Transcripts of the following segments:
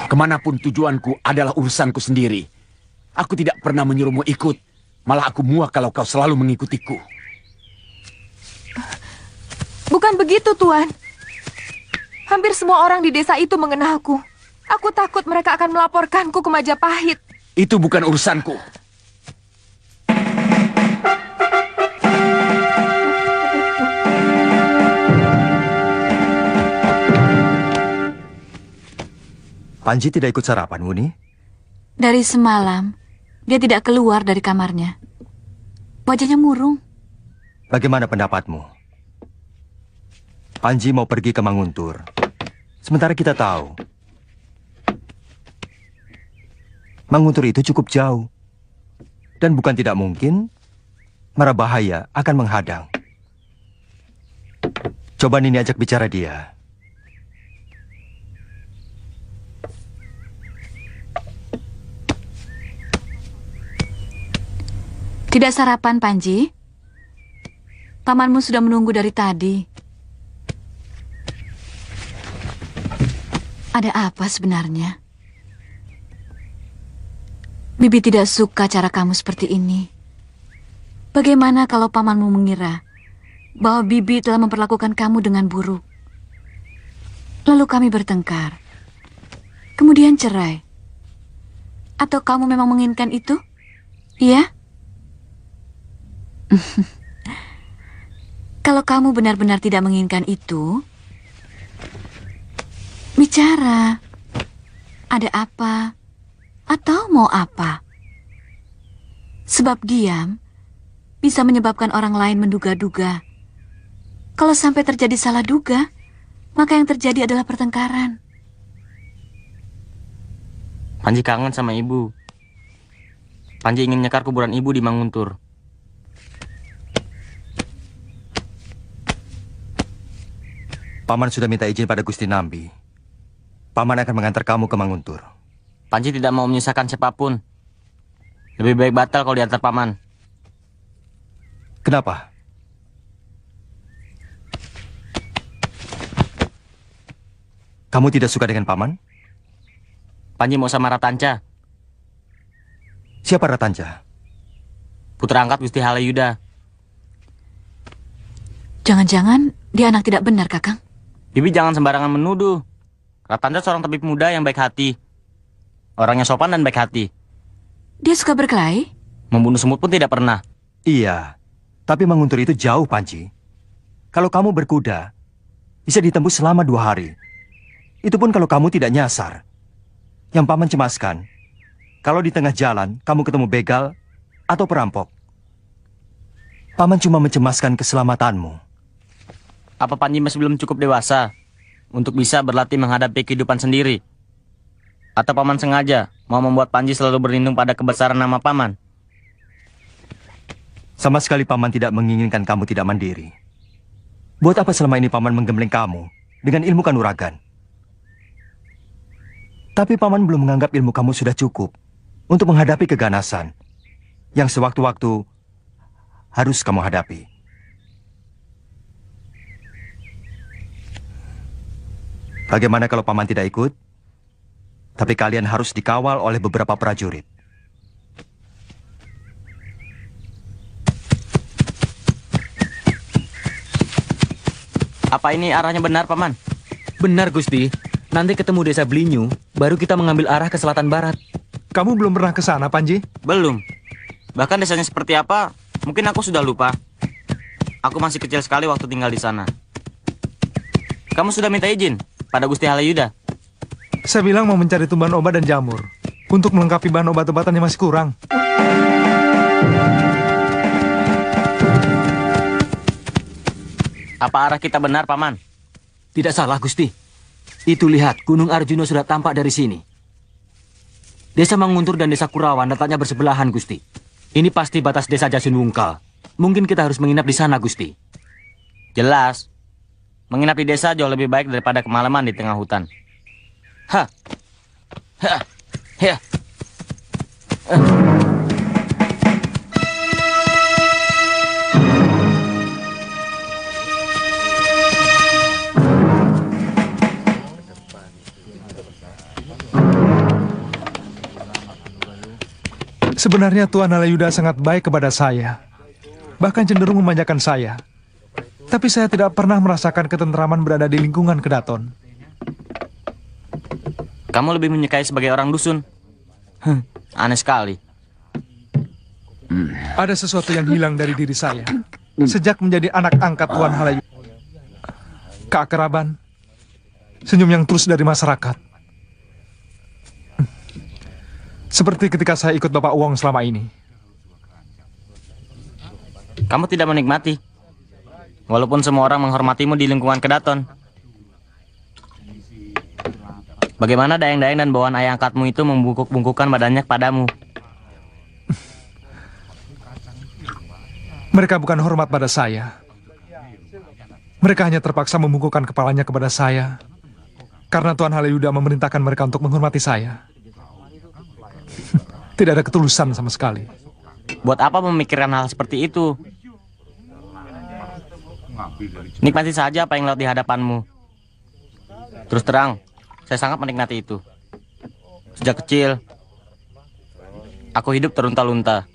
Kemanapun tujuanku adalah urusanku sendiri. Aku tidak pernah menyuruhmu ikut. Malah aku muak kalau kau selalu mengikutiku. Bukan begitu, Tuan. Hampir semua orang di desa itu mengenalku. Aku takut mereka akan melaporkanku ke Majapahit. Itu bukan urusanku. Panji tidak ikut sarapan, Wuni? Dari semalam, dia tidak keluar dari kamarnya. Wajahnya murung. Bagaimana pendapatmu? Panji mau pergi ke Manguntur. Sementara kita tahu, Manguntur itu cukup jauh. Dan bukan tidak mungkin, mara bahaya akan menghadang. Coba Nini ajak bicara dia. Tidak sarapan, Panji? Pamanmu sudah menunggu dari tadi. Ada apa sebenarnya? Bibi tidak suka cara kamu seperti ini. Bagaimana kalau pamanmu mengira bahwa Bibi telah memperlakukan kamu dengan buruk? Lalu kami bertengkar. Kemudian cerai. Atau kamu memang menginginkan itu? Iya? Kalau kamu benar-benar tidak menginginkan itu, bicara. Ada apa? Atau mau apa? Sebab diam bisa menyebabkan orang lain menduga-duga. Kalau sampai terjadi salah duga, maka yang terjadi adalah pertengkaran. Panji kangen sama ibu. Panji ingin nyekar kuburan ibu di Manguntur. Paman sudah minta izin pada Gusti Nambi. Paman akan mengantar kamu ke Manguntur. Panji tidak mau menyusahkan siapapun. Lebih baik batal kalau diantar paman. Kenapa? Kamu tidak suka dengan paman? Panji mau sama Ratanca. Siapa Ratanca? Putra angkat Gusti Halayuda. Jangan-jangan dia anak tidak benar, Kakang. Bibi jangan sembarangan menuduh. Ratanca seorang tabib muda yang baik hati. Orangnya sopan dan baik hati. Dia suka berkelahi? Membunuh semut pun tidak pernah. Iya, tapi Manguntur itu jauh, Panji. Kalau kamu berkuda, bisa ditembus selama 2 hari. Itu pun kalau kamu tidak nyasar. Yang paman cemaskan, kalau di tengah jalan kamu ketemu begal atau perampok. Paman cuma mencemaskan keselamatanmu. Apa Panji masih belum cukup dewasa untuk bisa berlatih menghadapi kehidupan sendiri? Atau paman sengaja mau membuat Panji selalu berlindung pada kebesaran nama paman? Sama sekali paman tidak menginginkan kamu tidak mandiri. Buat apa selama ini paman menggembleng kamu dengan ilmu kanuragan? Tapi paman belum menganggap ilmu kamu sudah cukup untuk menghadapi keganasan yang sewaktu-waktu harus kamu hadapi. Bagaimana kalau paman tidak ikut? Tapi kalian harus dikawal oleh beberapa prajurit. Apa ini arahnya benar, Paman? Benar, Gusti. Nanti ketemu desa Blinyu, baru kita mengambil arah ke selatan barat. Kamu belum pernah ke sana, Panji? Belum. Bahkan desanya seperti apa, mungkin aku sudah lupa. Aku masih kecil sekali waktu tinggal di sana. Kamu sudah minta izin pada Gusti Halayuda? Saya bilang mau mencari tumbuhan obat dan jamur. Untuk melengkapi bahan obat-obatan yang masih kurang. Apa arah kita benar, Paman? Tidak salah, Gusti. Itu lihat, Gunung Arjuna sudah tampak dari sini. Desa Manguntur dan Desa Kurawan letaknya bersebelahan, Gusti. Ini pasti batas Desa Jasinungkal. Mungkin kita harus menginap di sana, Gusti. Jelas. Menginap di desa jauh lebih baik daripada kemalaman di tengah hutan. Hah. Hah. Ya. Sebenarnya Tuan Halayuda sangat baik kepada saya. Bahkan cenderung memanjakan saya. Tapi saya tidak pernah merasakan ketentraman berada di lingkungan Kedaton. Kamu lebih menyukai sebagai orang dusun. Aneh sekali. Ada sesuatu yang hilang dari diri saya. Sejak menjadi anak angkat Tuan Halayuda. Keakraban. Senyum yang terus dari masyarakat. Seperti ketika saya ikut Bapak Wong selama ini. Kamu tidak menikmati. Walaupun semua orang menghormatimu di lingkungan Kedaton. Bagaimana dayang-dayang dan bawaan ayah angkatmu itu membungkuk-bungkukkan badannya kepadamu? Mereka bukan hormat pada saya. Mereka hanya terpaksa membungkukkan kepalanya kepada saya. Karena Tuan Halayuda memerintahkan mereka untuk menghormati saya. Tidak ada ketulusan sama sekali. Buat apa memikirkan hal seperti itu? Nikmati saja apa yang lewat di hadapanmu. Terus terang, saya sangat menikmati itu. Sejak kecil, aku hidup terlunta-lunta.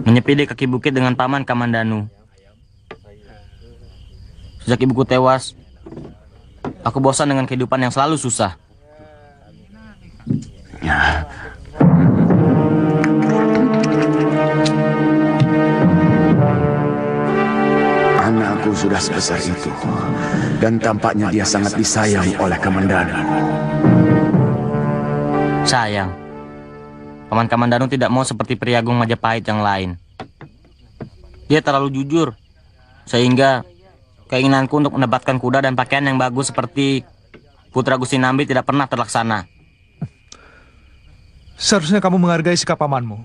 Menyepi di kaki bukit dengan Paman Kamandanu. Sejak ibuku tewas, aku bosan dengan kehidupan yang selalu susah. Anakku sudah sebesar itu, dan tampaknya dia sangat disayang oleh Kamandanu. Sayang, Paman Kamandanu tidak mau seperti Priagung Majapahit yang lain. Dia terlalu jujur, sehingga keinginanku untuk mendapatkan kuda dan pakaian yang bagus seperti Putra Gusti Nambi tidak pernah terlaksana. Seharusnya kamu menghargai sikap pamanmu.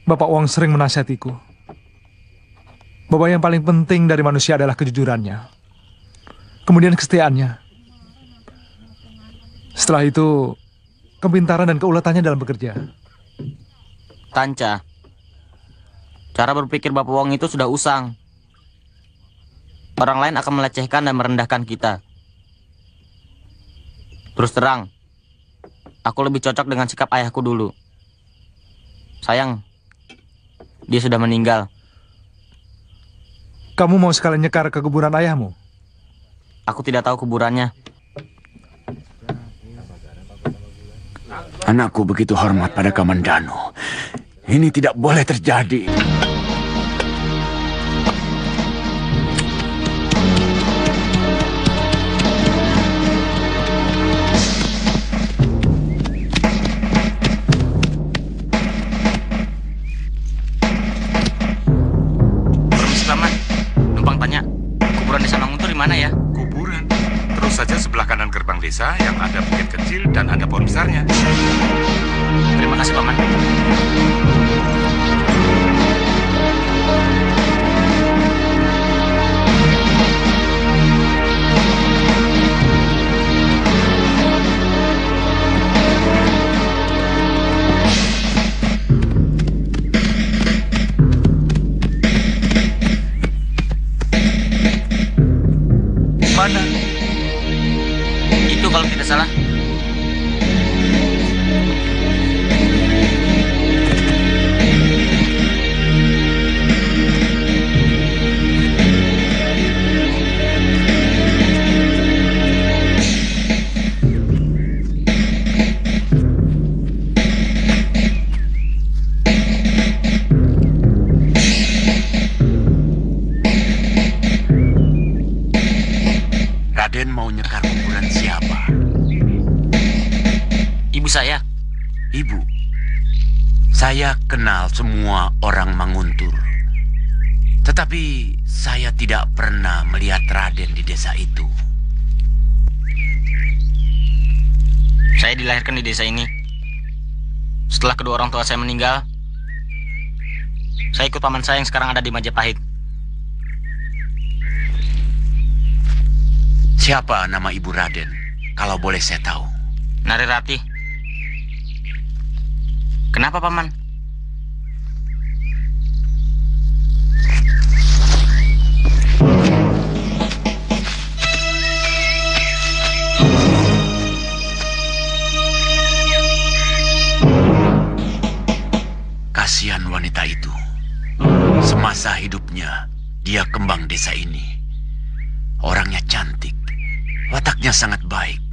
Bapak Wong sering menasihatiku bahwa yang paling penting dari manusia adalah kejujurannya. Kemudian kesetiaannya. Setelah itu, kepintaran dan keulatannya dalam bekerja. Tanca, cara berpikir Bapak Wong itu sudah usang. Orang lain akan melecehkan dan merendahkan kita. Terus terang, aku lebih cocok dengan sikap ayahku dulu. Sayang, dia sudah meninggal. Kamu mau sekalian nyekar ke kuburan ayahmu? Aku tidak tahu kuburannya. Anakku begitu hormat pada Kamandanu. Ini tidak boleh terjadi. Mana ya? Kuburan. Terus saja sebelah kanan gerbang desa yang ada bukit kecil dan ada pohon besarnya. Terima kasih, Paman. Mana? Itu kalau tidak salah. Saya kenal semua orang Manguntur. Tetapi saya tidak pernah melihat Raden di desa itu. Saya dilahirkan di desa ini. Setelah kedua orang tua saya meninggal, saya ikut paman saya yang sekarang ada di Majapahit. Siapa nama ibu Raden, kalau boleh saya tahu? Nari Rati. Kenapa, Paman? Kasihan wanita itu. Semasa hidupnya, dia kembang desa ini. Orangnya cantik, wataknya sangat baik.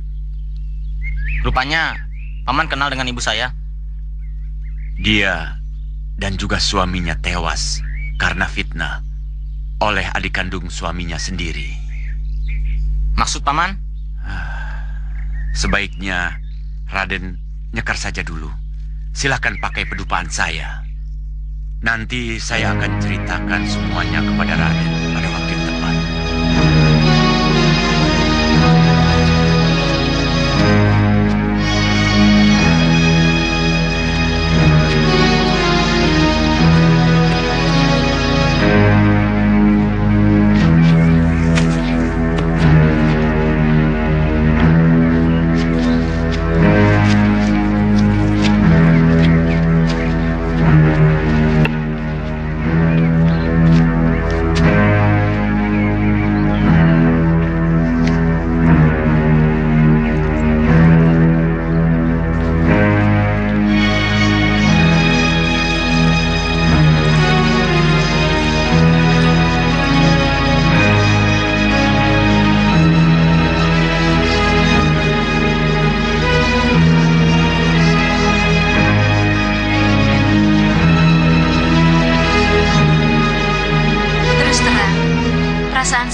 Rupanya, Paman kenal dengan ibu saya. Dia dan juga suaminya tewas karena fitnah oleh adik kandung suaminya sendiri. Maksud Paman? Sebaiknya Raden nyekar saja dulu. Silakan pakai pedupaan saya. Nanti saya akan ceritakan semuanya kepada Raden pada waktu yang tepat.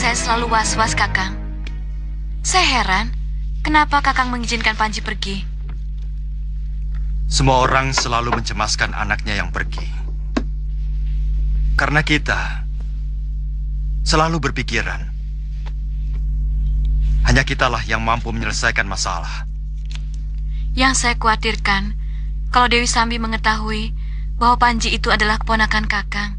Selalu was-was, Kakang. Saya heran, kenapa Kakang mengizinkan Panji pergi? Semua orang selalu mencemaskan anaknya yang pergi. Karena kita selalu berpikiran, hanya kitalah yang mampu menyelesaikan masalah. Yang saya khawatirkan, kalau Dewi Sambi mengetahui bahwa Panji itu adalah keponakan Kakang.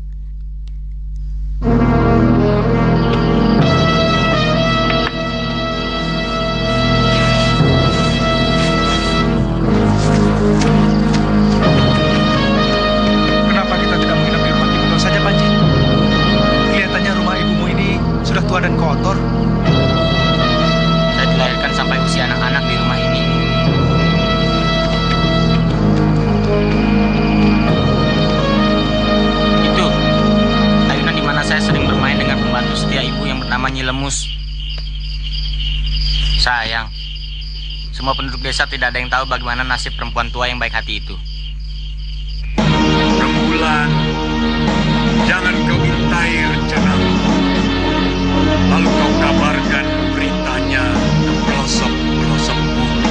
Tua dan kotor. Saya dilahirkan sampai usia anak-anak di rumah ini. Itu ayunan di mana saya sering bermain dengan pembantu setia ibu yang bernama Nyi Lemus. Sayang, semua penduduk desa tidak ada yang tahu bagaimana nasib perempuan tua yang baik hati itu. Rembulan, jangan kau intai rencanamu. Lalu kau kabarkan beritanya ke pelosok-pelosok bumi.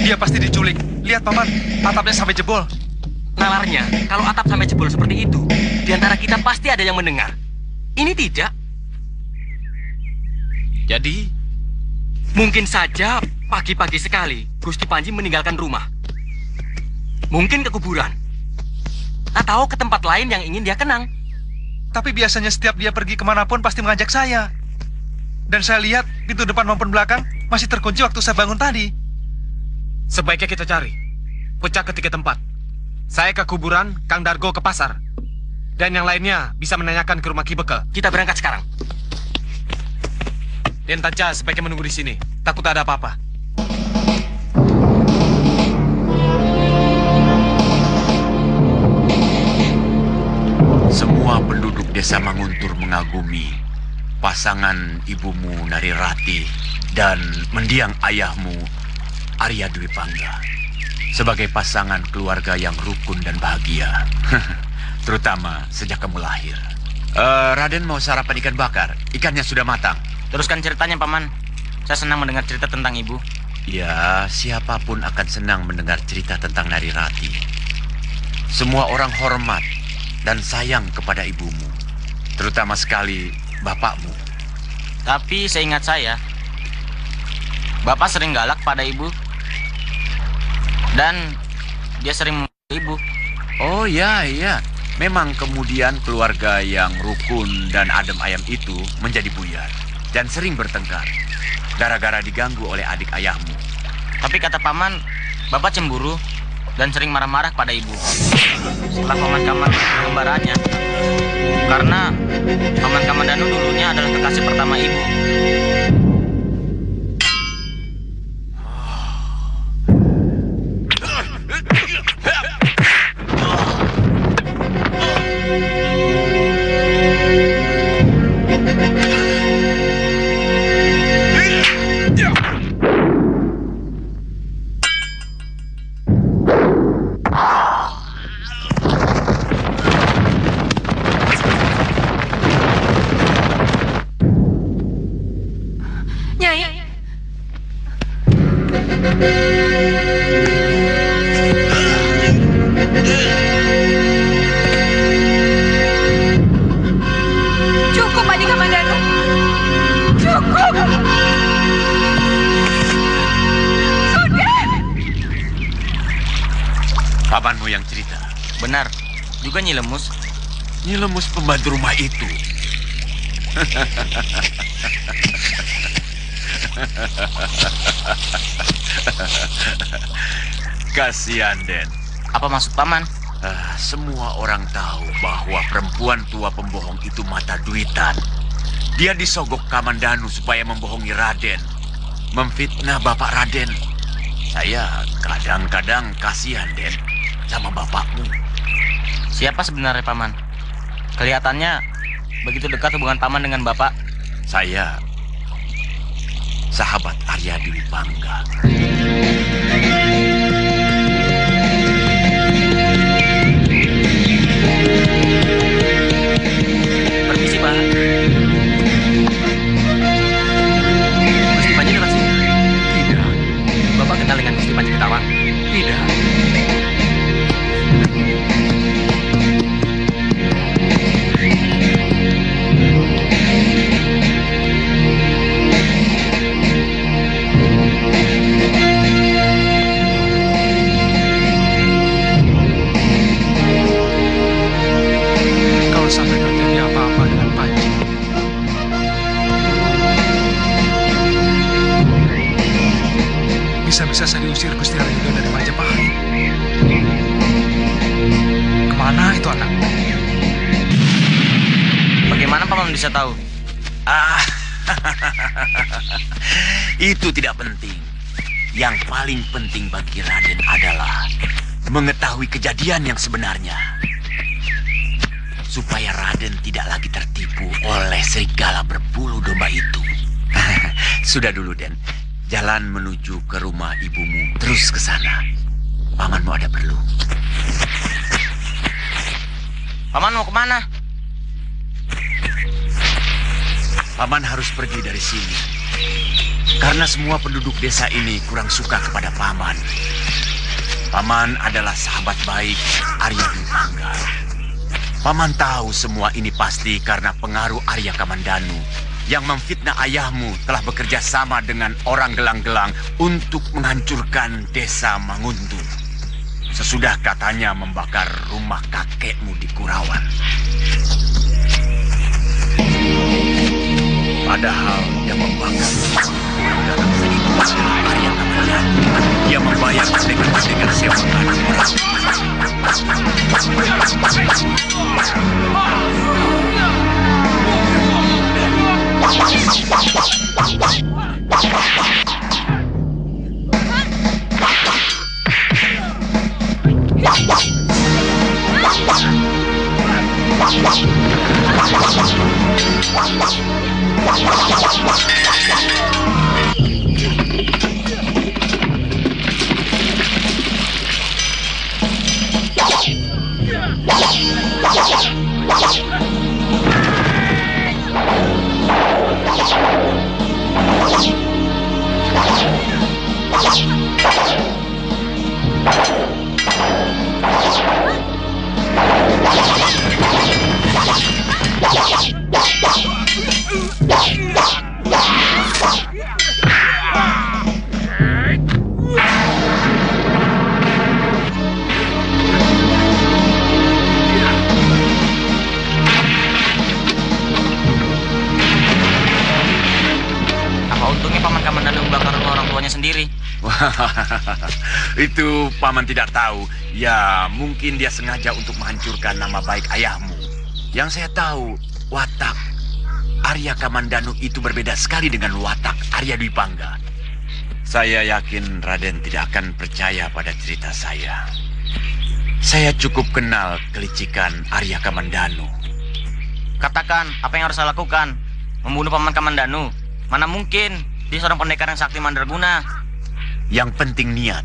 Dia pasti diculik. Lihat, Paman. Atapnya sampai jebol. Nalarnya, kalau atap sampai jebol seperti itu, di antara kita pasti ada yang mendengar. Ini tidak. Jadi, Mungkin saja pagi-pagi sekali Gusti Panji meninggalkan rumah. Mungkin ke kuburan. Atau ke tempat lain yang ingin dia kenang. Tapi biasanya setiap dia pergi kemanapun pasti mengajak saya. Dan saya lihat pintu depan maupun belakang masih terkunci waktu saya bangun tadi. sebaiknya kita cari. Pecah ke 3 tempat. Saya ke kuburan, Kang Dargo ke pasar. Dan yang lainnya bisa menanyakan ke rumah Ki Beke. Kita berangkat sekarang. Den Tanca sebaiknya menunggu di sini. Takut ada apa-apa. semua penduduk desa Manguntur mengagumi pasangan ibumu Narirati dan mendiang ayahmu Arya Dwi Pangga sebagai pasangan keluarga yang rukun dan bahagia. Terutama sejak kamu lahir. Raden mau sarapan ikan bakar. Ikannya sudah matang. Teruskan ceritanya, Paman. Saya senang mendengar cerita tentang ibu. Ya, siapapun akan senang mendengar cerita tentang Narirati. Semua orang hormat dan sayang kepada ibumu, terutama sekali bapakmu. Tapi seingat saya, Bapak sering galak pada ibu. Dan dia sering memukul ibu. Oh ya, iya. Memang kemudian keluarga yang rukun dan adem ayam itu menjadi buyar dan sering bertengkar gara-gara diganggu oleh adik ayahmu. Tapi kata Paman, Bapak cemburu dan sering marah-marah pada ibu setelah Paman Kaman kembarannya. Karena Paman Kamandanu dulunya adalah kekasih pertama ibu. Cukup, Adi Kamandanu. Cukup. Sudah. Pamanmu yang cerita. Benar, juga Nyi Lemus. Nyi Lemus pembantu rumah itu. Kasihan, Den. Apa maksud Paman? Semua orang tahu bahwa perempuan tua pembohong itu mata duitan. Dia disogok Kamandanu supaya membohongi Raden, memfitnah Bapak Raden. Saya kadang-kadang kasihan, Den, sama bapakmu. Siapa sebenarnya Paman? Kelihatannya begitu dekat hubungan Paman dengan Bapak. Saya sahabat Arya Dwi Pangga. Permisi, Pak. Gusti Panji lewat sini? Tidak. Bapak kenal dengan Gusti Panji Ketawang? Tidak. Kalau sampai terjadi apa-apa dengan Panji, bisa-bisa saya diusir Gusti Arjuna dari Majapahit. Kemana itu anak? Bagaimana Paman bisa tahu? Itu tidak penting. Yang paling penting bagi Raden adalah mengetahui kejadian yang sebenarnya. Supaya Raden tidak lagi tertipu oleh serigala berbulu domba itu. Sudah dulu, Den. Jalan menuju ke rumah ibumu. Terus ke sana. Pamanmu ada perlu. Paman mau kemana? Paman harus pergi dari sini. Karena semua penduduk desa ini kurang suka kepada Paman. Paman adalah sahabat baik Arya Dwi Pangga. Paman tahu semua ini pasti karena pengaruh Arya Kamandanu yang memfitnah ayahmu telah bekerja sama dengan orang gelang-gelang untuk menghancurkan desa Manguntur. Sesudah katanya membakar rumah kakekmu di Kurawan. Padahal dia membakar datang itu adalah Arya Kamandanu. Dia membayar dengan sewaan orang. Itu Paman tidak tahu. Ya, mungkin dia sengaja untuk menghancurkan nama baik ayahmu. Yang saya tahu, watak Arya Kamandanu itu berbeda sekali dengan watak Arya Dwi Pangga. Saya yakin Raden tidak akan percaya pada cerita saya. Saya cukup kenal kelicikan Arya Kamandanu. Katakan, apa yang harus saya lakukan? Membunuh Paman Kamandanu? Mana mungkin, dia seorang pendekar yang sakti mandraguna. Yang penting niat.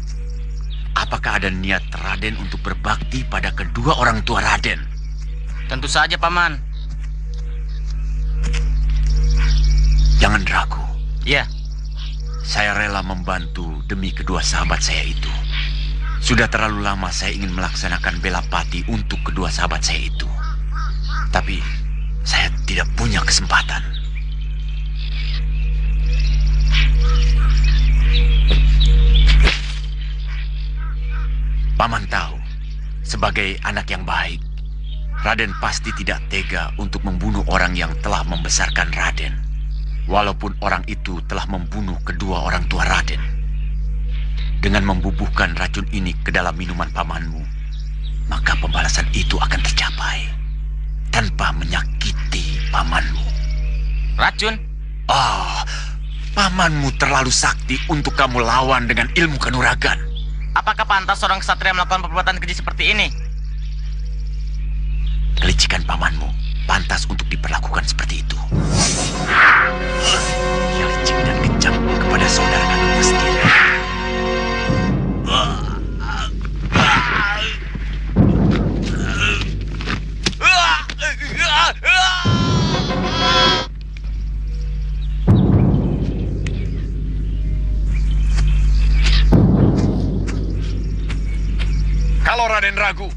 Apakah ada niat Raden untuk berbakti pada kedua orang tua Raden? Tentu saja, Paman. Jangan ragu. Iya. Saya rela membantu demi kedua sahabat saya itu. Sudah terlalu lama saya ingin melaksanakan bela pati untuk kedua sahabat saya itu. Tapi saya tidak punya kesempatan. Paman tahu, sebagai anak yang baik, Raden pasti tidak tega untuk membunuh orang yang telah membesarkan Raden. Walaupun orang itu telah membunuh kedua orang tua Raden. Dengan membubuhkan racun ini ke dalam minuman pamanmu, maka pembalasan itu akan tercapai tanpa menyakiti pamanmu. Racun? Oh, pamanmu terlalu sakti untuk kamu lawan dengan ilmu kanuragan. Apakah pantas seorang ksatria melakukan perbuatan keji seperti ini? Kelicikan pamanmu pantas untuk diperlakukan seperti itu. Dia licik dan kejam kepada saudara kandungmu sendiri. Kalau Raden ragu,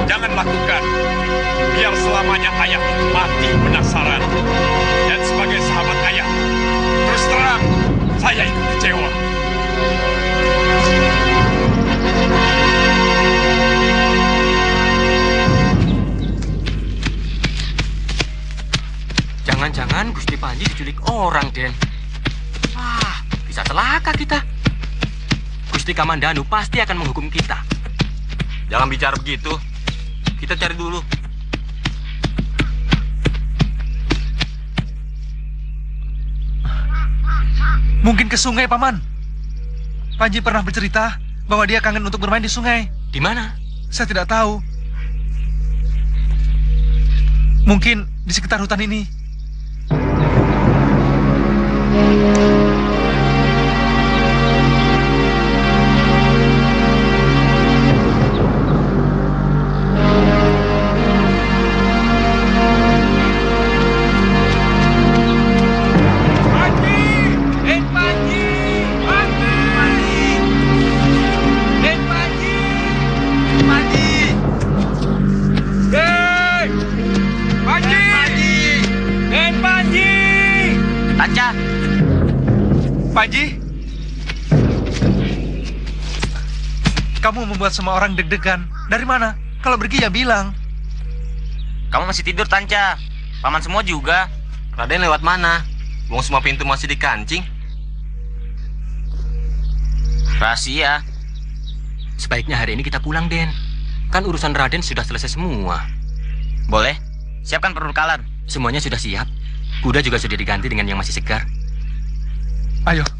jangan lakukan. Biar selamanya ayah mati penasaran. Dan sebagai sahabat ayah, terus terang, saya ikut kecewa. Jangan-jangan Gusti Panji diculik orang, Den. Wah, bisa celaka kita. Gusti Kamandanu pasti akan menghukum kita. Jangan bicara begitu. Kita cari dulu. Mungkin ke sungai, Paman. Panji pernah bercerita bahwa dia kangen untuk bermain di sungai. Di mana? Saya tidak tahu. Mungkin di sekitar hutan ini. Panji, kamu membuat semua orang deg-degan. Dari mana? Kalau pergi ya bilang. Kamu masih tidur, Tanca. Paman semua juga. Raden lewat mana? Wong semua pintu masih dikancing. Rahasia. Sebaiknya hari ini kita pulang, Den. Kan urusan Raden sudah selesai semua. Boleh. Siapkan perbekalan. Semuanya sudah siap. Kuda juga sudah diganti dengan yang masih segar. Ayo. Nanti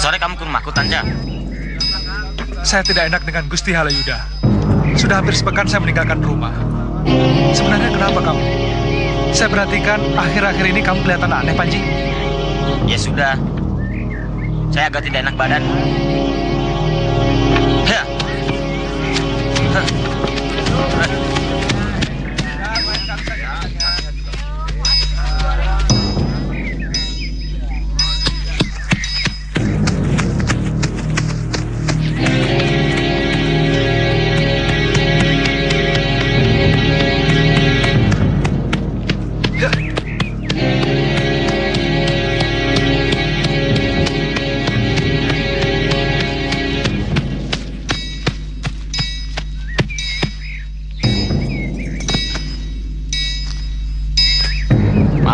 sore kamu ke rumahku, Tanca. Saya tidak enak dengan Gusti Halayuda. Sudah hampir sepekan saya meninggalkan rumah. Sebenarnya kenapa kamu? Saya perhatikan akhir-akhir ini kamu kelihatan aneh, Panji. Ya sudah. Saya agak tidak enak badan. Ya.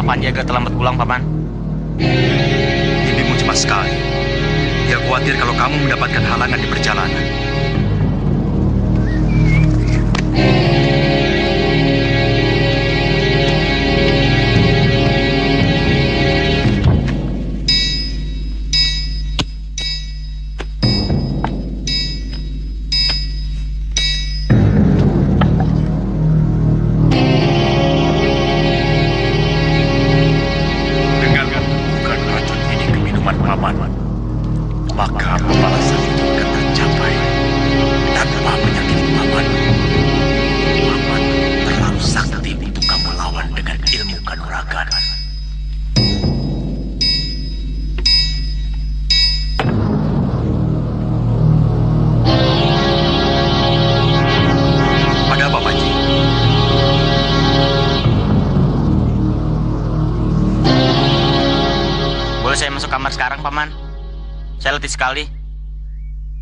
Panji agak terlambat pulang, Paman. Bibimu cemas sekali. Dia khawatir kalau kamu mendapatkan halangan di perjalanan. Maka pembalasan itu akan tercapai tanpa menyakiti Paman. Paman terlalu sakti untuk kamu lawan dengan ilmu kanuragan. Ada apa, Panji? Boleh saya masuk kamar sekarang, Paman? Saya letih sekali.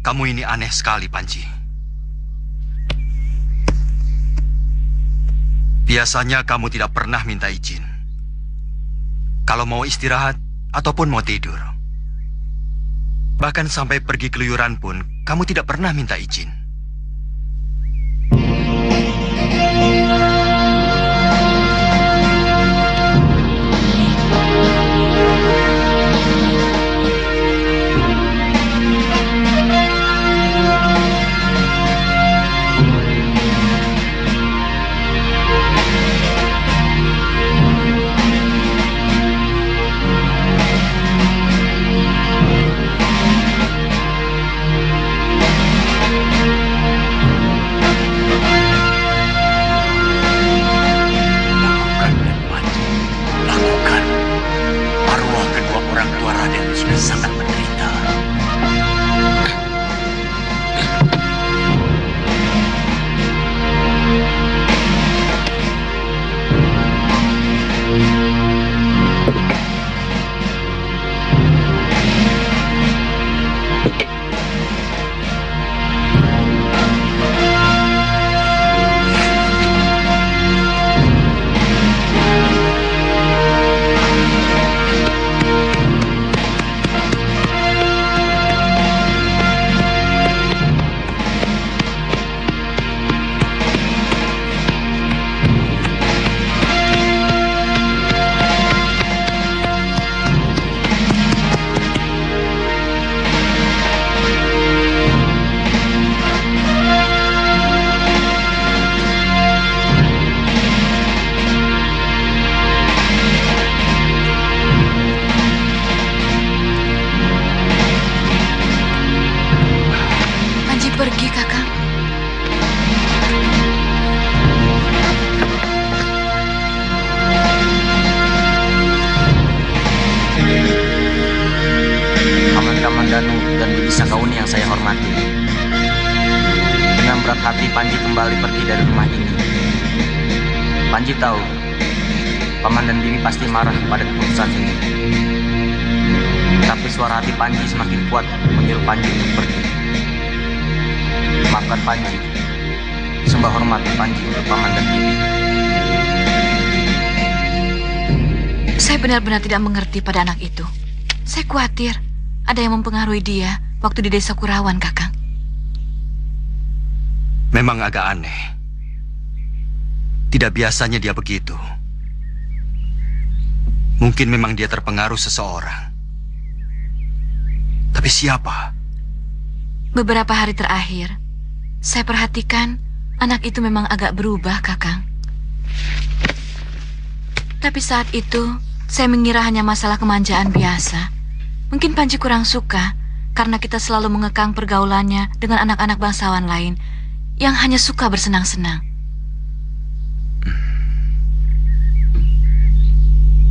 Kamu ini aneh sekali, Panji. Biasanya kamu tidak pernah minta izin. Kalau mau istirahat ataupun mau tidur. Bahkan sampai pergi keluyuran pun, kamu tidak pernah minta izin. Kauni yang saya hormati. Dengan berat hati Panji kembali pergi dari rumah ini. Panji tahu, Paman dan Bibi pasti marah pada keputusan ini. Tapi suara hati Panji semakin kuat menyuruh Panji untuk pergi. Maafkan Panji. Sembah hormat Panji untuk Paman dan Bibi. Saya benar-benar tidak mengerti pada anak itu. Saya khawatir ada yang mempengaruhi dia waktu di desa Kurawan, Kakang. Memang agak aneh. Tidak biasanya dia begitu. Mungkin memang dia terpengaruh seseorang. Tapi siapa? Beberapa hari terakhir, saya perhatikan anak itu memang agak berubah, Kakang. Tapi saat itu, saya mengira hanya masalah kemanjaan biasa. Mungkin Panji kurang suka karena kita selalu mengekang pergaulannya dengan anak-anak bangsawan lain yang hanya suka bersenang-senang.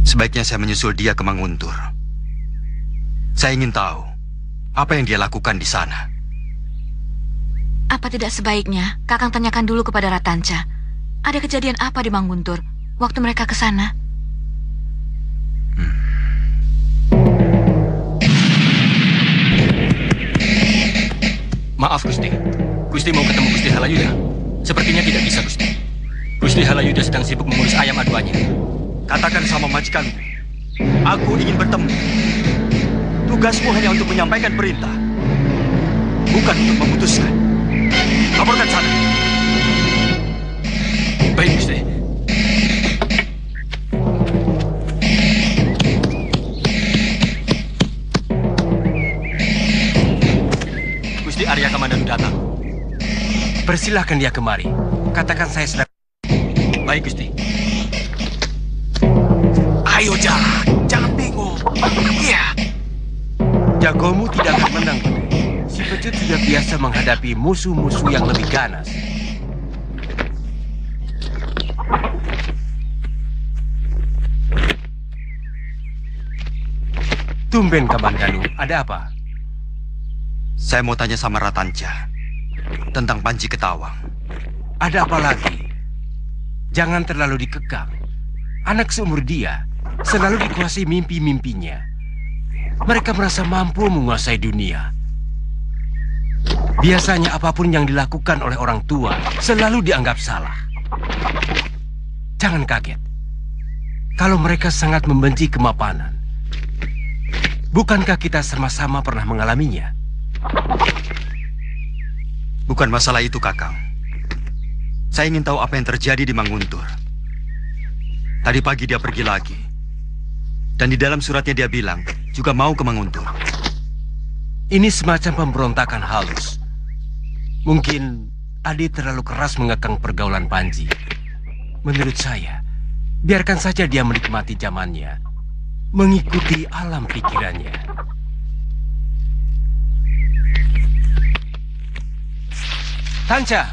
Sebaiknya saya menyusul dia ke Manguntur. Saya ingin tahu apa yang dia lakukan di sana. Apa tidak sebaiknya Kakang tanyakan dulu kepada Ratanca. Ada kejadian apa di Manguntur waktu mereka ke sana? Maaf, Gusti. Gusti mau ketemu Gusti Halayuda. Sepertinya tidak bisa, Gusti. Gusti Halayuda sedang sibuk mengurus ayam aduannya. Katakan sama majikanmu, aku ingin bertemu. Tugasmu hanya untuk menyampaikan perintah, bukan untuk memutuskan. Laporkan sana. Baik, Gusti. Gusti Arya Kamandanu datang. Persilahkan dia kemari. Katakan saya sedang... Baik, Gusti. Ayo jangan bingung. Iya. Jagomu tidak akan menang. Si Pecut sudah biasa menghadapi musuh-musuh yang lebih ganas. Tumben, Kamandanu, ada apa? Saya mau tanya sama Ratanca tentang Panji Ketawang. Ada apa lagi? Jangan terlalu dikekang. Anak seumur dia selalu dikuasai mimpi-mimpinya. Mereka merasa mampu menguasai dunia. Biasanya apapun yang dilakukan oleh orang tua selalu dianggap salah. Jangan kaget kalau mereka sangat membenci kemapanan. Bukankah kita sama-sama pernah mengalaminya? Bukan masalah itu, Kakang. Saya ingin tahu apa yang terjadi di Manguntur. Tadi pagi dia pergi lagi. Dan di dalam suratnya dia bilang juga mau ke Manguntur. Ini semacam pemberontakan halus. Mungkin Adi terlalu keras mengekang pergaulan Panji. Menurut saya, biarkan saja dia menikmati zamannya, mengikuti alam pikirannya. Tanca!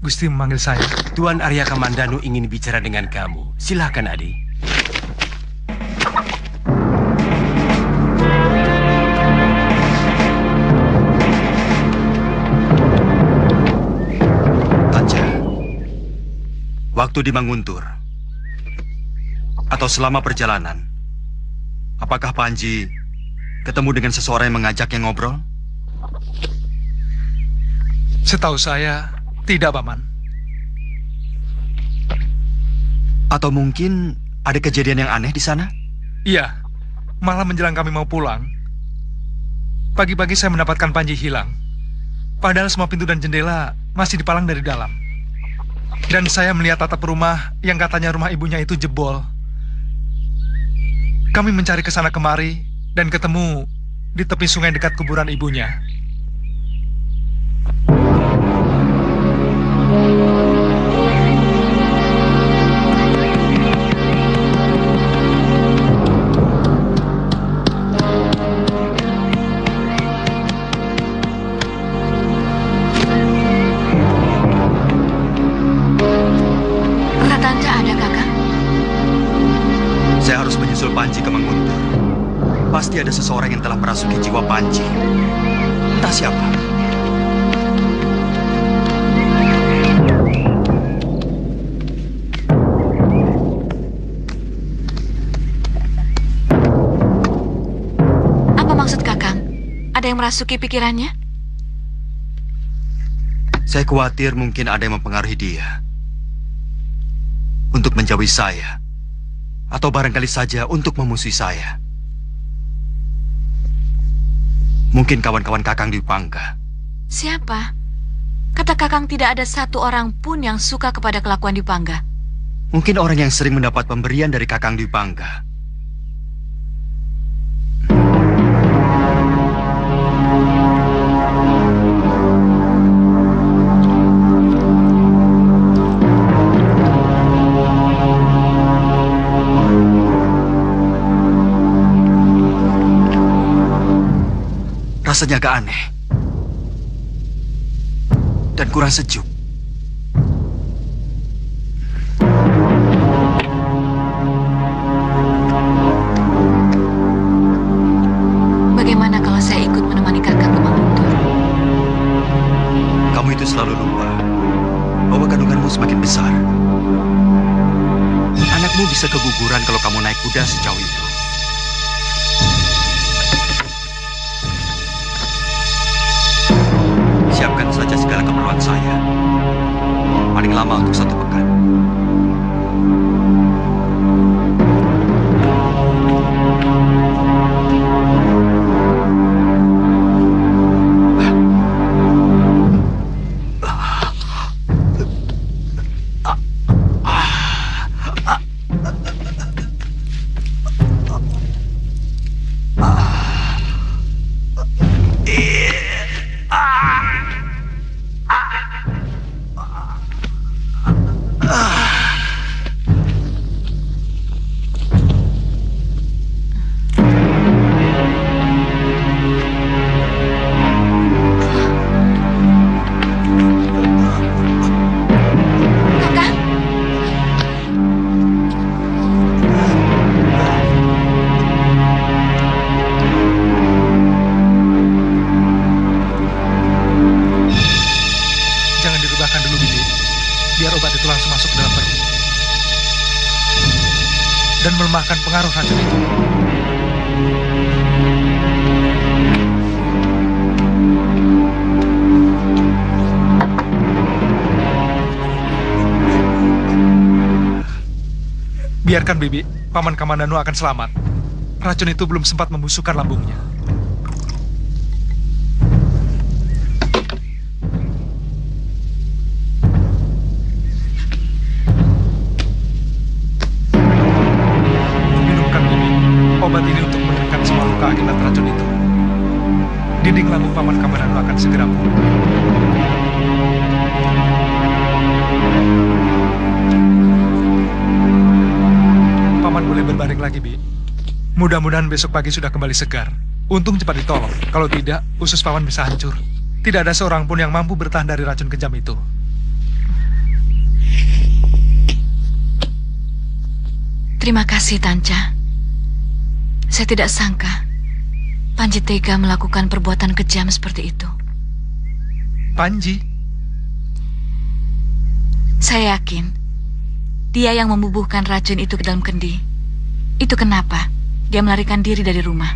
Gusti memanggil saya. Tuan Arya Kamandanu ingin bicara dengan kamu. Silakan, Adi. Tanca, waktu di Manguntur atau selama perjalanan, apakah Panji ketemu dengan seseorang yang mengajaknya ngobrol? Setahu saya, tidak, Paman. Atau mungkin ada kejadian yang aneh di sana? Iya, malah menjelang kami mau pulang. Pagi-pagi saya mendapatkan Panji hilang. Padahal semua pintu dan jendela masih dipalang dari dalam. Dan saya melihat atap rumah yang katanya rumah ibunya itu jebol. Kami mencari ke sana kemari dan ketemu di tepi sungai dekat kuburan ibunya. Pasti ada seseorang yang telah merasuki jiwa Panji. Entah siapa. Apa maksud Kakang? Ada yang merasuki pikirannya? Saya khawatir mungkin ada yang mempengaruhi dia untuk menjauhi saya, atau barangkali saja untuk memusuhi saya. Mungkin kawan-kawan Kakang Dwi Pangga. Siapa? Kata Kakang tidak ada satu orang pun yang suka kepada kelakuan Dwi Pangga. Mungkin orang yang sering mendapat pemberian dari Kakang Dwi Pangga. Rasanya agak aneh dan kurang sejuk. Bagaimana kalau saya ikut menemani Kakang ke Manguntur? Kamu itu selalu lupa bahwa kandunganmu semakin besar. Anakmu bisa keguguran kalau kamu naik kuda sejauh itu. Siapkan saja segala keperluan saya. Paling lama untuk 1 pekan. Dan melemahkan pengaruh racun itu. Biarkan Bibi, Paman Kamandanu akan selamat. Racun itu belum sempat membusukkan lambungnya. Obat ini untuk menekan semua luka akibat racun itu. Dinding lambung Paman Kamandanu akan segera pulih. Paman boleh berbaring lagi, Bi. Mudah-mudahan besok pagi sudah kembali segar. Untung cepat ditolong. Kalau tidak, usus Paman bisa hancur. Tidak ada seorang pun yang mampu bertahan dari racun kejam itu. Terima kasih, Tanca. Saya tidak sangka Panji tega melakukan perbuatan kejam seperti itu. Panji? Saya yakin dia yang membubuhkan racun itu ke dalam kendi. Itu kenapa dia melarikan diri dari rumah.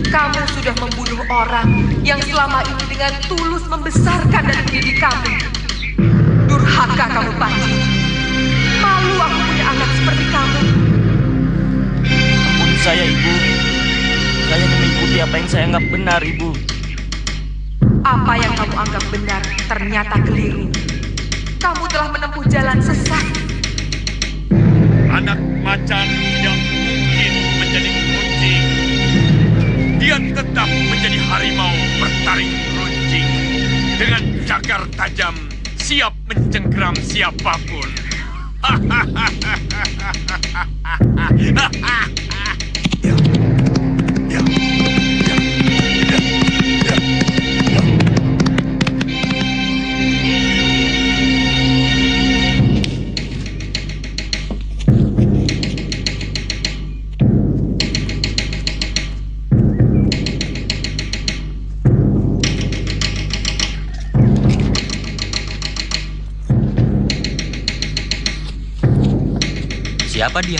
Kamu sudah membunuh orang yang selama ini dengan tulus membesarkan dan mendidik kamu. Durhaka kamu, Panji. Malu aku punya anak seperti kamu. Ampuni saya, Ibu. Saya mengikuti apa yang saya anggap benar, Ibu. Apa yang kamu anggap benar ternyata keliru. Kamu telah menempuh jalan sesat. Anak macan tidak mungkin menjadi kucing. Dia tetap menjadi harimau bertaring runcing. Dengan cagar tajam, siap mencengkeram siapapun. Siapa dia?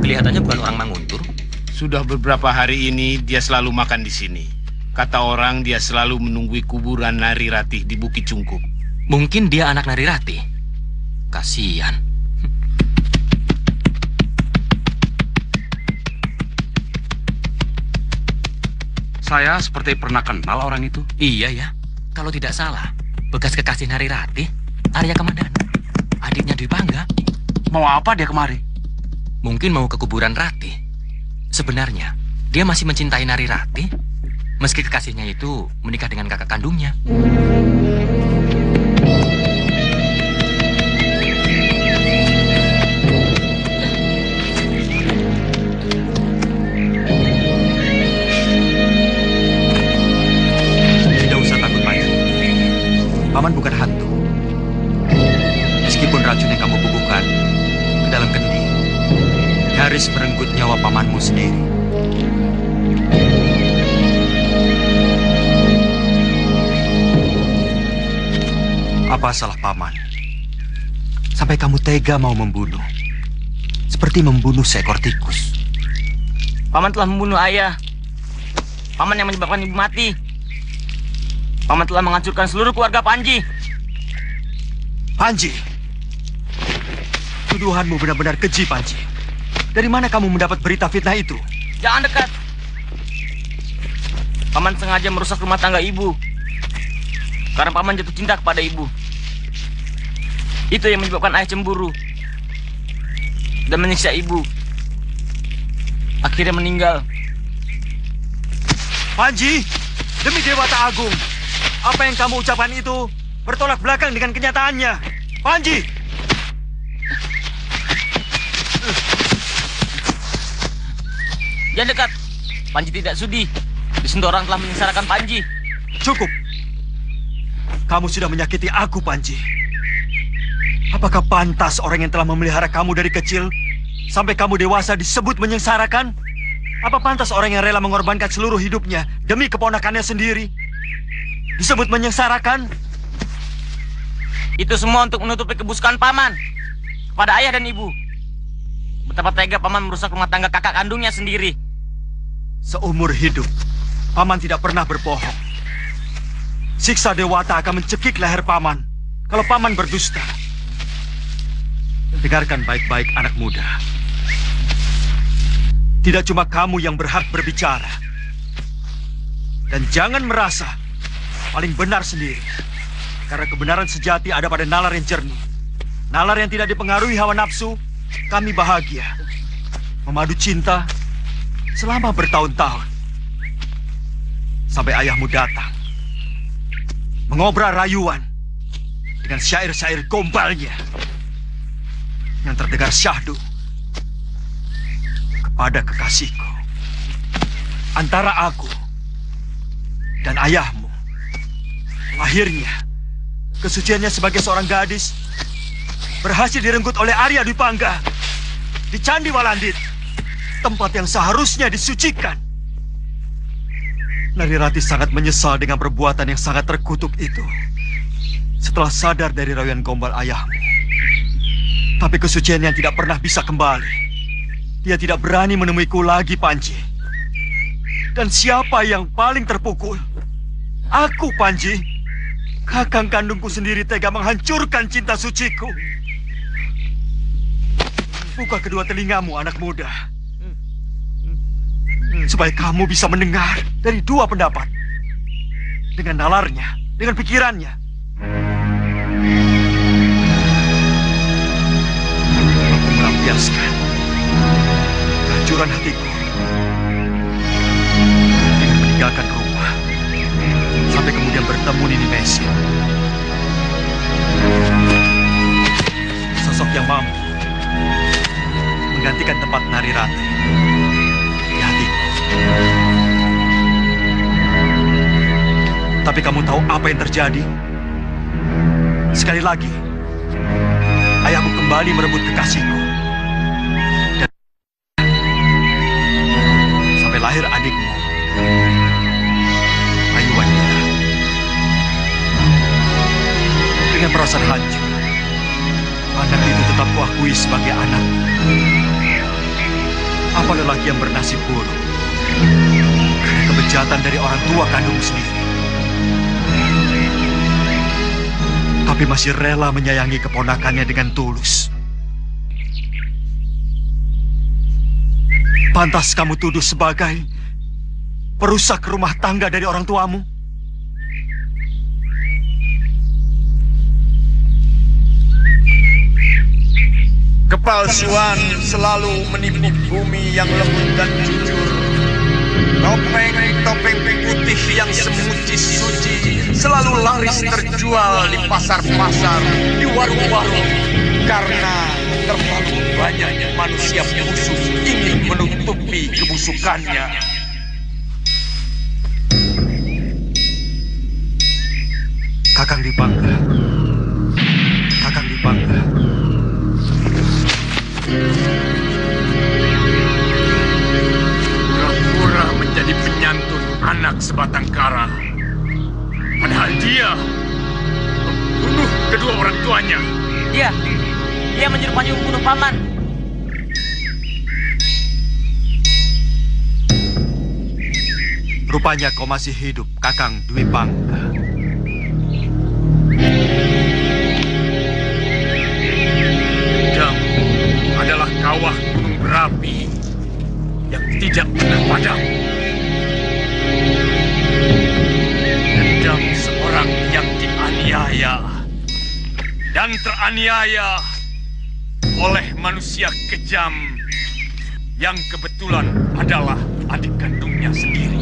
Kelihatannya bukan orang Manguntur. Sudah beberapa hari ini dia selalu makan di sini. Kata orang dia selalu menunggui kuburan Nari Ratih di Bukit Cungkup. Mungkin dia anak Nari Ratih. Kasihan. Saya seperti pernah kenal orang itu. Iya ya. Kalau tidak salah, bekas kekasih Nari Ratih, Arya Kamandanu, adiknya Dwi Pangga. Mau apa dia kemari? Mungkin mau ke kuburan Ratih. Sebenarnya, dia masih mencintai Nari Ratih, meski kekasihnya itu menikah dengan kakak kandungnya. Tidak usah takut, Panji. Paman bukan hantu. Meskipun racun yang kamu bubuhkan ke dalam kendi, nyaris merenggut nyawa pamanmu sendiri. Apa salah paman? Sampai kamu tega mau membunuh. Seperti membunuh seekor tikus. Paman telah membunuh ayah. Paman yang menyebabkan ibu mati. Paman telah menghancurkan seluruh keluarga Panji. Panji! Tuduhanmu benar-benar keji, Panji. Dari mana kamu mendapat berita fitnah itu? Jangan dekat. Paman sengaja merusak rumah tangga ibu. Karena paman jatuh cinta kepada ibu. Itu yang menyebabkan ayah cemburu dan menyiksa ibu. Akhirnya meninggal. Panji, demi Dewata Agung, apa yang kamu ucapkan itu bertolak belakang dengan kenyataannya. Panji! Jangan dekat. Panji tidak sudi disentuh orang telah menyengsarakan Panji. Cukup. Kamu sudah menyakiti aku, Panji. Apakah pantas orang yang telah memelihara kamu dari kecil sampai kamu dewasa disebut menyengsarakan? Apa pantas orang yang rela mengorbankan seluruh hidupnya demi keponakannya sendiri disebut menyengsarakan? Itu semua untuk menutupi kebusukan paman kepada ayah dan ibu. Betapa tega paman merusak rumah tangga kakak kandungnya sendiri. Seumur hidup, paman tidak pernah berbohong. Siksa Dewata akan mencekik leher paman kalau paman berdusta. Dengarkan baik-baik, anak muda. Tidak cuma kamu yang berhak berbicara. Dan jangan merasa paling benar sendiri. Karena kebenaran sejati ada pada nalar yang jernih. Nalar yang tidak dipengaruhi hawa nafsu. Kami bahagia memadu cinta selama bertahun-tahun. Sampai ayahmu datang mengobral rayuan dengan syair-syair gombalnya yang terdengar syahdu kepada kekasihku. Antara aku dan ayahmu. Akhirnya kesuciannya sebagai seorang gadis berhasil direnggut oleh Arya Dwi Pangga di Candi Walandit, tempat yang seharusnya disucikan. Nari Ratih sangat menyesal dengan perbuatan yang sangat terkutuk itu setelah sadar dari rayuan gombal ayahmu. Tapi kesucian yang tidak pernah bisa kembali. Dia tidak berani menemuiku lagi, Panji. Dan siapa yang paling terpukul? Aku, Panji. Kakang kandungku sendiri tega menghancurkan cinta suciku. Buka kedua telingamu, anak muda. Supaya kamu bisa mendengar dari dua pendapat. Dengan nalarnya, dengan pikirannya. Aku melampiaskan kehancuran hatiku dengan meninggalkan rumah sampai kemudian bertemu Nini Mesin, sosok yang mampu menggantikan tempat Nari Ratih di hatiku. Tapi kamu tahu apa yang terjadi? Sekali lagi, ayahmu kembali merebut kekasihku. Dan sampai lahir adikmu, Ayu Wanita. Dengan perasaan hancur, anak itu tetap kuakui sebagai anak. Apa lelaki yang bernasib buruk karena kebejatan dari orang tua kandung sendiri, tapi masih rela menyayangi keponakannya dengan tulus? Pantas kamu tuduh sebagai perusak rumah tangga dari orang tuamu? Kepalsuan selalu menipu bumi yang lembut dan jujur. Topeng-topeng putih yang semuci-suci selalu laris terjual di pasar-pasar, di warung-warung, karena terlalu banyak manusia musuh ingin menutupi kebusukannya. Kakang Dipangga, Kakang Dipangga. Pura-pura menjadi penyantun anak sebatang kara. Padahal dia membunuh kedua orang tuanya. Dia menyuruh Panji membunuh paman. Rupanya kau masih hidup, Kakang Dwi Pangga. Dendam adalah kawah gunung berapi yang tidak pernah padam. Dendam seorang yang dianiaya dan teraniaya oleh manusia kejam yang kebetulan adalah adik kandungnya sendiri.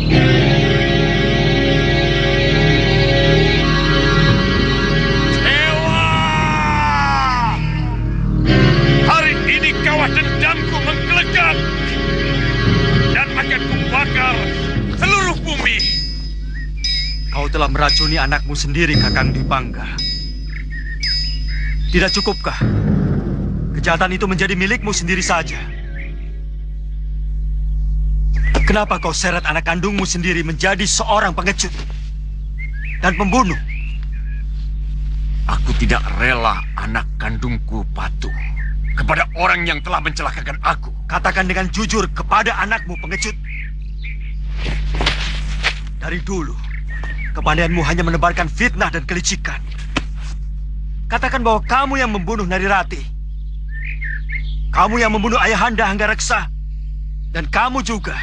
Dewa! Hari ini kawah dendamku menggelegar dan akan kubakar seluruh bumi. Kau telah meracuni anakmu sendiri, Kakang Dwi Pangga. Tidak cukupkah kejahatan itu menjadi milikmu sendiri saja? Kenapa kau seret anak kandungmu sendiri menjadi seorang pengecut dan pembunuh? Aku tidak rela anak kandungku patuh kepada orang yang telah mencelakakan aku. Katakan dengan jujur kepada anakmu pengecut. Dari dulu, kepandaianmu hanya menebarkan fitnah dan kelicikan. Katakan bahwa kamu yang membunuh Narirati. Kamu yang membunuh Ayahanda Anggareksa. Dan kamu juga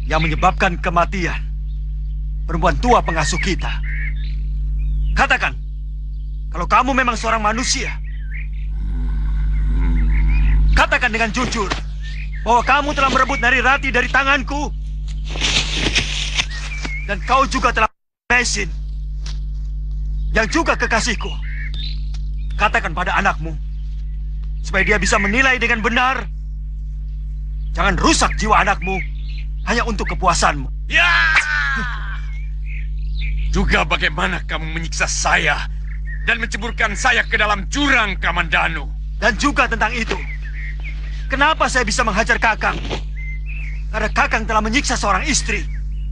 yang menyebabkan kematian perempuan tua pengasuh kita. Katakan, kalau kamu memang seorang manusia. Katakan dengan jujur bahwa kamu telah merebut Narirati dari tanganku. Dan kau juga telah Mesin, yang juga kekasihku. Katakan pada anakmu, supaya dia bisa menilai dengan benar. Jangan rusak jiwa anakmu hanya untuk kepuasanmu. Ya! Juga bagaimana kamu menyiksa saya dan menceburkan saya ke dalam jurang Kamandanu. Dan juga tentang itu, kenapa saya bisa menghajar Kakang? Karena Kakang telah menyiksa seorang istri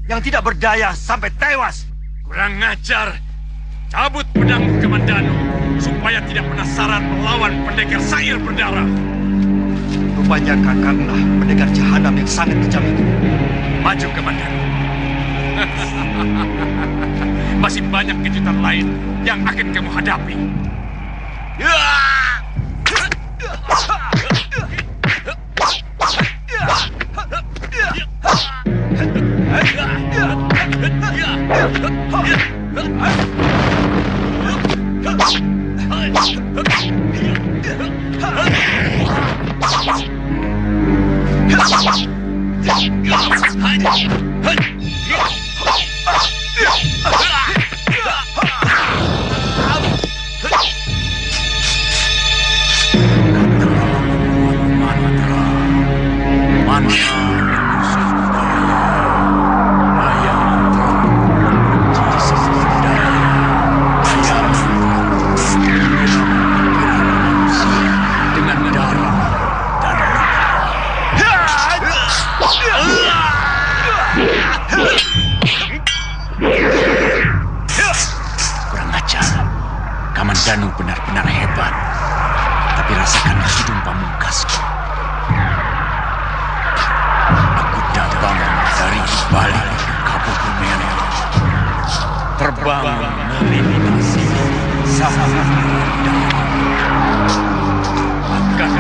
yang tidak berdaya sampai tewas. Kurang ngajar. Cabut pedangmu Kamandanu supaya tidak penasaran melawan pendekar sair berdarah. Rupanya Kakanglah pendekar jahanam yang sangat kejam itu. Maju Kamandanu. Masih banyak kejutan lain yang akan kamu hadapi. Kurang ajar. Kamandanu benar-benar hebat. Tapi rasakan hidung pamungkasku. tarik balik kabut merah, terbang melintasi samudra dalam. Akan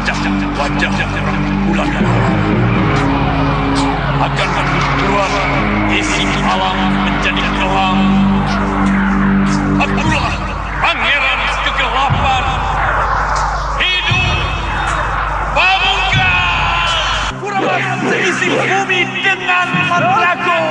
pecah wajah orang bulan akan membuat isi alam menjadi kelam. Akulah pangeran kegelapan. Hidup Pamungkas! Purba seisi bumi dengan mantraku.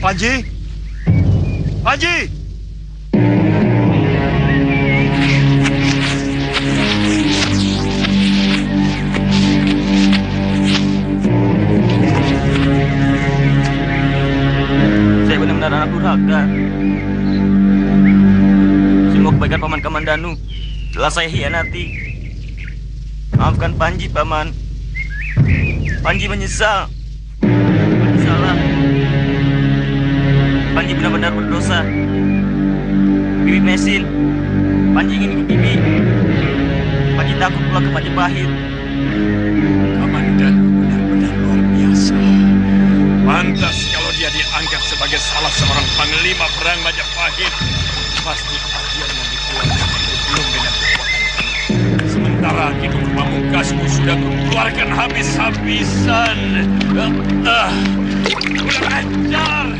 Panji! Panji! Saya benar-benar anak durhaka. Semua kebaikan Paman Kamandanu telah saya hianati. Maafkan Panji, Paman. Panji menyesal. Panji salah. Panji benar-benar berdosa. Bibi Mesin, Panji ingin ikut Bibi. Panji takut pulang ke Majapahit. Kamandanu benar-benar luar biasa. Pantas kalau dia diangkat sebagai salah seorang panglima perang Majapahit. Pasti akhirnya dikeluarkan itu belum dengan kekuatan penuh. Sementara Ki Guru Pamungkasmu sudah keluarkan habis-habisan. Kurang ajar.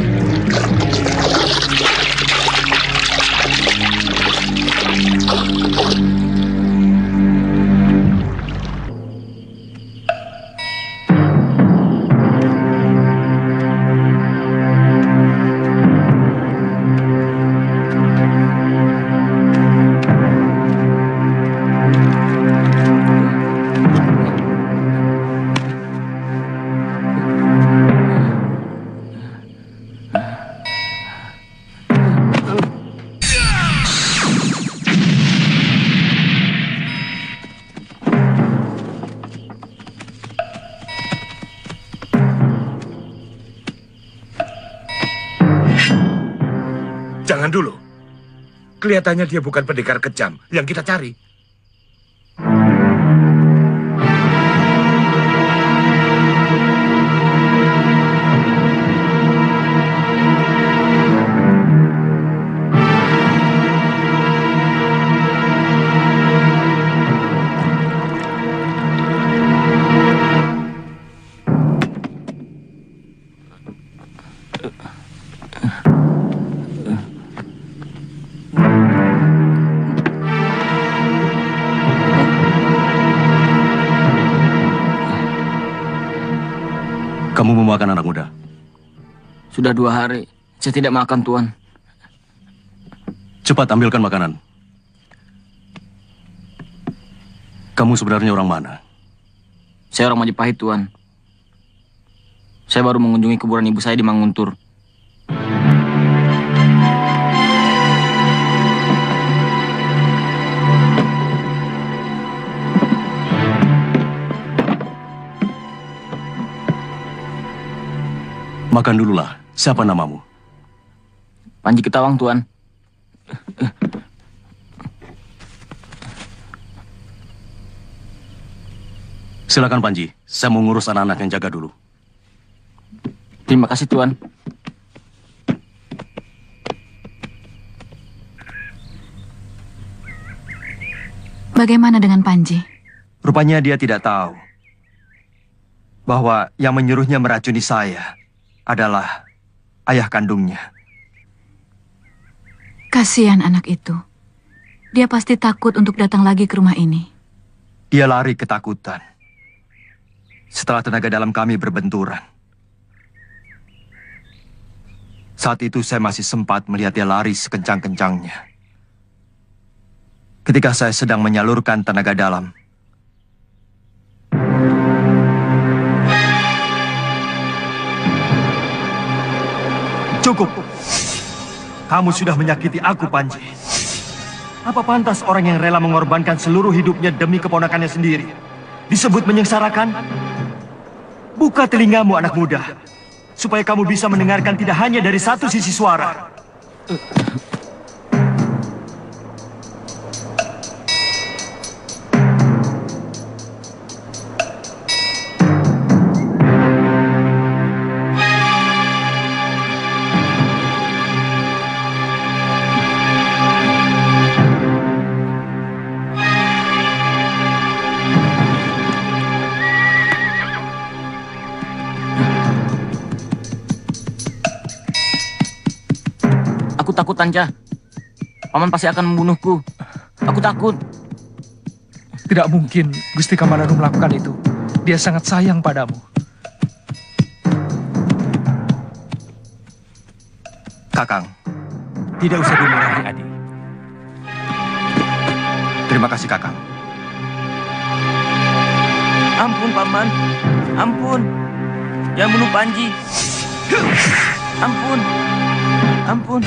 Jangan dulu. Kelihatannya dia bukan pendekar kejam yang kita cari. Kamu mau makan, anak muda? Sudah 2 hari, saya tidak makan, Tuan. Cepat ambilkan makanan. Kamu sebenarnya orang mana? Saya orang Majapahit, Tuan. Saya baru mengunjungi kuburan ibu saya di Manguntur. Makan dululah. Siapa namamu? Panji Ketawang, Tuan. Silakan, Panji. Saya mau ngurus anak-anak yang jaga dulu. Terima kasih, Tuan. Bagaimana dengan Panji? Rupanya dia tidak tahu bahwa yang menyuruhnya meracuni saya adalah ayah kandungnya. Kasihan anak itu. Dia pasti takut untuk datang lagi ke rumah ini. Dia lari ketakutan setelah tenaga dalam kami berbenturan. Saat itu saya masih sempat melihat dia lari sekencang-kencangnya. Ketika saya sedang menyalurkan tenaga dalam, cukup. Kamu sudah menyakiti aku, Panji. Apa pantas orang yang rela mengorbankan seluruh hidupnya demi keponakannya sendiri disebut menyengsarakan? Buka telingamu, anak muda, supaya kamu bisa mendengarkan tidak hanya dari satu sisi suara. Aku takut, Tanja. Paman pasti akan membunuhku. Aku takut. Tidak mungkin Gusti Kamandanu melakukan itu. Dia sangat sayang padamu. Kakang, tidak usah dimarahi, adik. Terima kasih, Kakang. Ampun, Paman. Ampun. Jangan bunuh Panji. Ampun. Ampun.